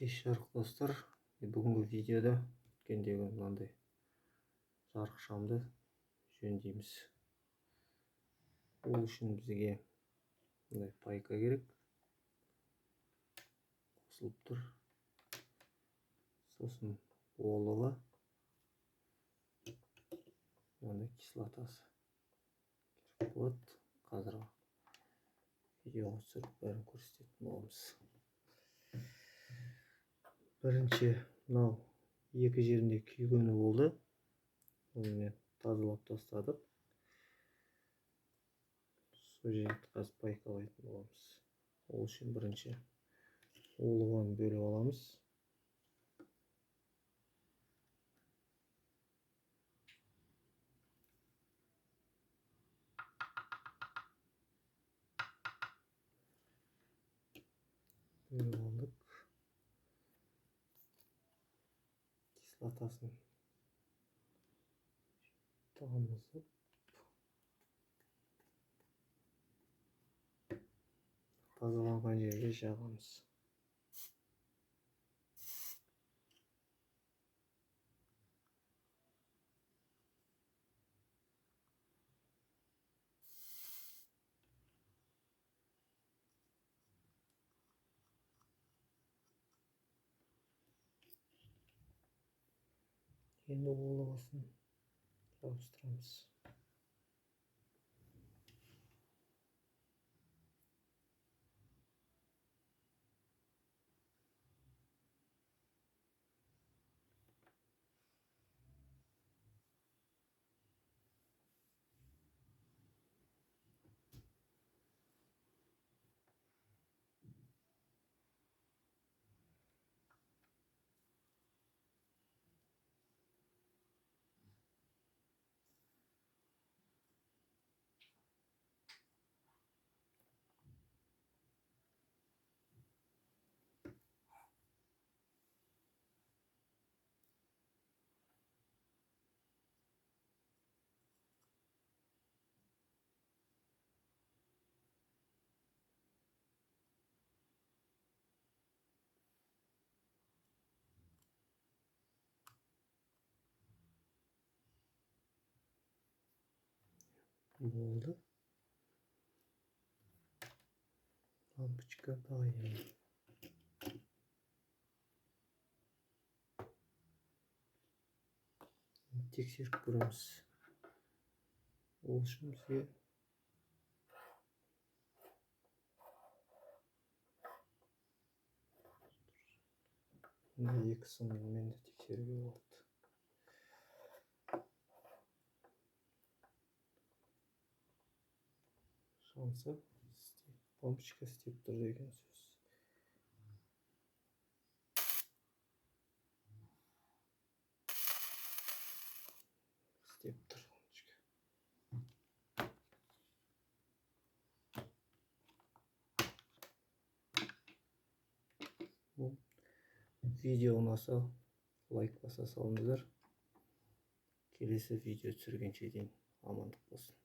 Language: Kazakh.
Кеш жарық достар, бүгінгі видеода өткендегі мынандай жарық шамды жөндейміз. Ол үшін бізге мындай пайка керек. Қосылып тұр. Сосын олығы, мынандай кислотасы керек болады. Қазір видеоға түсіріп бәрін көрсететін боламыз. Бірінші мынау екі жерінде күйгені болды. Оны тазалап тастадық. Сол жерді қазір пайкалайтын боламыз. Ол үшін бірінші олығын бөліп аламыз. Бөліп алдық. Кислотасын тамызып тазаланған жерге жағамыз. Енді олығысын жабыстырамыз. Болды. Лампочка дайын. Тексеріп көреміз. Ол үшін бізге екі сыммен де тексеруге болады. Шансы лампочка істеп тұр деген сөз. Істеп тұр лампочка. Видео ұнаса лайк баса салыңыздар. Келесі видео түсіргенше дейін амандық болсын.